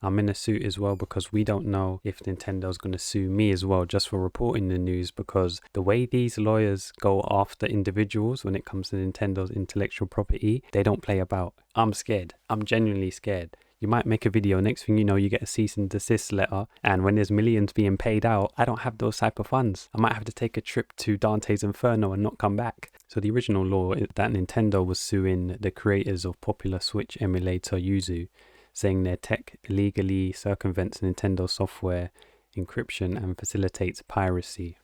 I'm in a suit as well because we don't know if Nintendo's going to sue me as well just for reporting the news, because the way these lawyers go after individuals when it comes to Nintendo's intellectual property, they don't play about. I'm scared. I'm genuinely scared. You might make a video, next thing you know, you get a cease and desist letter, and when there's millions being paid out, I don't have those type of funds. I might have to take a trip to Dante's Inferno and not come back. So the original law is that Nintendo was suing the creators of popular Switch emulator Yuzu, saying their tech illegally circumvents Nintendo software encryption and facilitates piracy,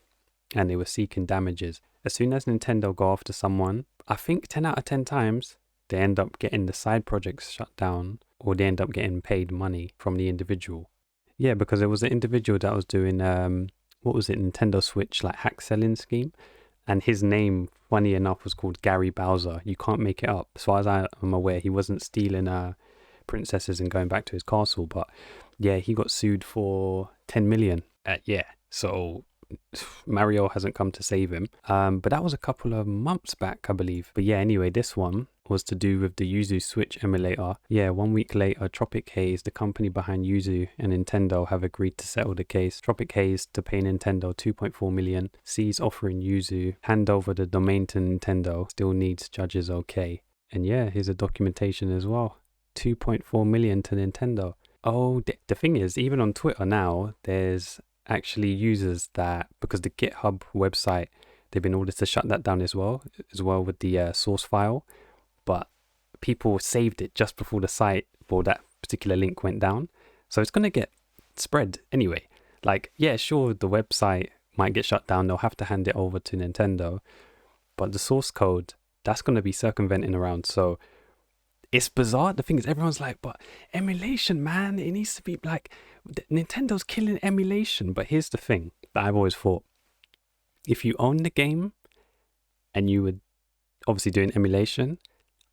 and they were seeking damages. As soon as Nintendo go after someone, I think 10 out of 10 times, they end up getting the side projects shut down, or they end up getting paid money from the individual. Yeah, because there was an individual that was doing, what was it, Nintendo Switch, like hack selling scheme. And his name, funny enough, was called Gary Bowser. You can't make it up. As far as I'm aware, he wasn't stealing princesses and going back to his castle. But yeah, he got sued for 10 million. Yeah, so Mario hasn't come to save him. But that was a couple of months back, I believe. But yeah, anyway, this one was to do with the Yuzu Switch emulator. Yeah, 1 week later, Tropic Haze, the company behind Yuzu, and Nintendo have agreed to settle the case. Tropic Haze to pay Nintendo 2.4 million, sees offering Yuzu hand over the domain to Nintendo, still needs judges okay. And yeah, here's a documentation as well. 2.4 million to Nintendo. Oh, the thing is, even on Twitter now, there's actually users that, because the GitHub website, they've been ordered to shut that down as well with the source file. But people saved it just before the site for that particular link went down. So it's going to get spread anyway. Like, yeah, sure, the website might get shut down. They'll have to hand it over to Nintendo. But the source code, that's going to be circumventing around. So it's bizarre. The thing is, everyone's like, but emulation, man, it needs to be like, Nintendo's killing emulation. But here's the thing that I've always thought. If you own the game and you were obviously doing emulation,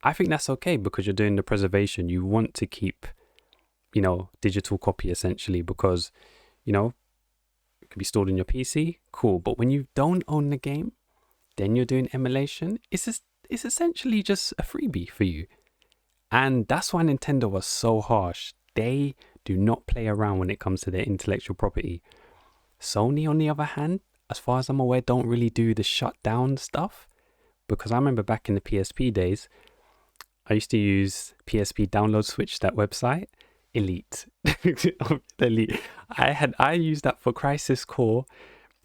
I think that's okay because you're doing the preservation. You want to keep, digital copy essentially because, it could be stored in your PC. Cool. But when you don't own the game, then you're doing emulation. It's essentially just a freebie for you. And that's why Nintendo was so harsh. They do not play around when it comes to their intellectual property. Sony, on the other hand, as far as I'm aware, don't really do the shutdown stuff. Because I remember back in the PSP days, I used to use PSP Download Switch, that website, Elite. Elite. I used that for Crisis Core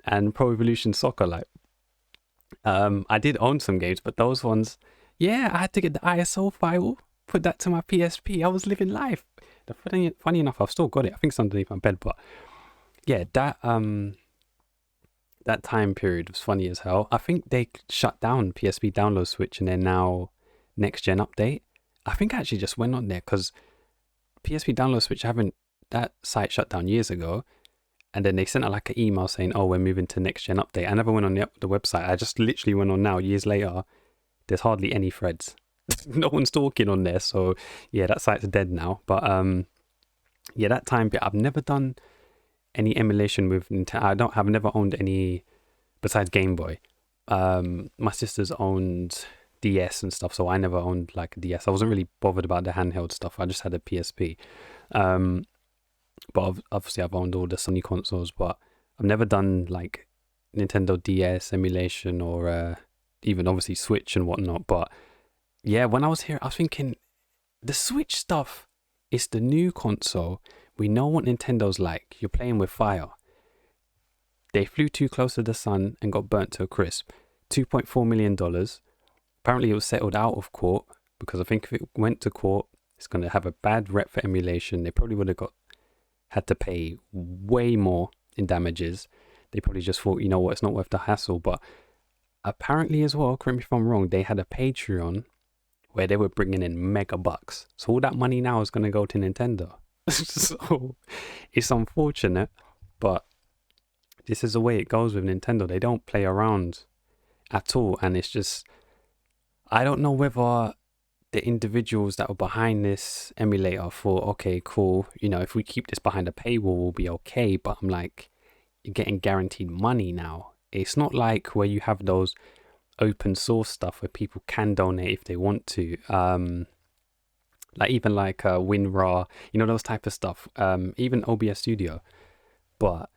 and Pro Evolution Soccer. I did own some games, but those ones, yeah, I had to get the ISO file, put that to my PSP. I was living life. Funny enough, I've still got it. I think it's underneath my bed, but yeah, that time period was funny as hell. I think they shut down PSP Download Switch and they're now next gen update. I think I actually just went on there because PSP Download Switch, that site shut down years ago, and then they sent out like an email saying, oh, we're moving to next gen update. I never went on the website. I just literally went on now years later. There's hardly any threads. No one's talking on there, so yeah, that site's dead now. But yeah, that time bit, I've never done any emulation with Nintendo. I've never owned any besides Game Boy. My sisters owned DS and stuff, so I never owned like a DS. I wasn't really bothered about the handheld stuff. I just had a PSP. But obviously I've owned all the Sony consoles, but I've never done like Nintendo DS emulation or even obviously Switch and whatnot. But yeah, when I was here, I was thinking the Switch stuff is the new console. We know what Nintendo's like. You're playing with fire. They flew too close to the sun and got burnt to a crisp. $2.4 million. Apparently it was settled out of court because I think if it went to court, it's going to have a bad rep for emulation. They probably would have had to pay way more in damages. They probably just thought, you know what, it's not worth the hassle. But apparently as well, correct me if I'm wrong, they had a Patreon where they were bringing in mega bucks. So all that money now is going to go to Nintendo. So it's unfortunate, but this is the way it goes with Nintendo. They don't play around at all. And it's just, I don't know whether the individuals that were behind this emulator thought, okay, cool, if we keep this behind a paywall, we'll be okay. But I'm like, you're getting guaranteed money now. It's not like where you have those open source stuff where people can donate if they want to. like even like WinRAR, you know, those type of stuff. Even OBS Studio. But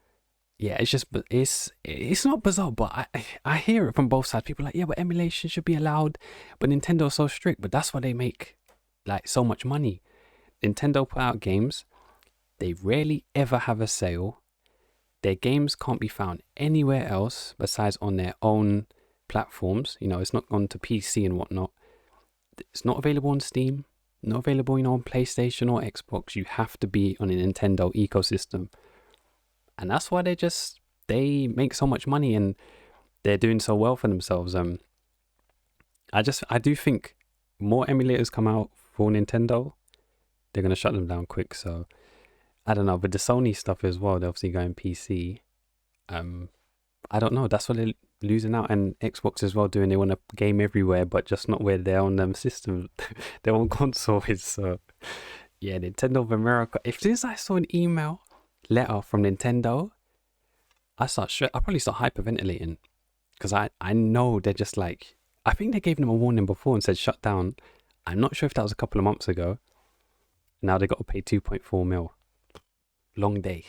yeah, it's just it's not bizarre, but I hear it from both sides. People are like, yeah, but emulation should be allowed, but Nintendo's so strict. But that's why they make like so much money. Nintendo put out games, they rarely ever have a sale. Their games can't be found anywhere else besides on their own platforms. You know, it's not gone to PC and whatnot. It's not available on Steam, not available, you know, on PlayStation or Xbox. You have to be on a Nintendo ecosystem. And that's why they make so much money and they're doing so well for themselves. I do think more emulators come out for Nintendo, they're gonna shut them down quick. So I don't know, but the Sony stuff as well, they're obviously going PC. I don't know, that's what they're losing out. And Xbox as well they want to game everywhere, but just not where their own system, their own console is. So yeah, Nintendo of America. If this I saw an letter from Nintendo, I probably start hyperventilating, because I know they're just like, I think they gave them a warning before and said shut down. I'm not sure if that was a couple of months ago. Now they got to pay 2.4 mil. Long day.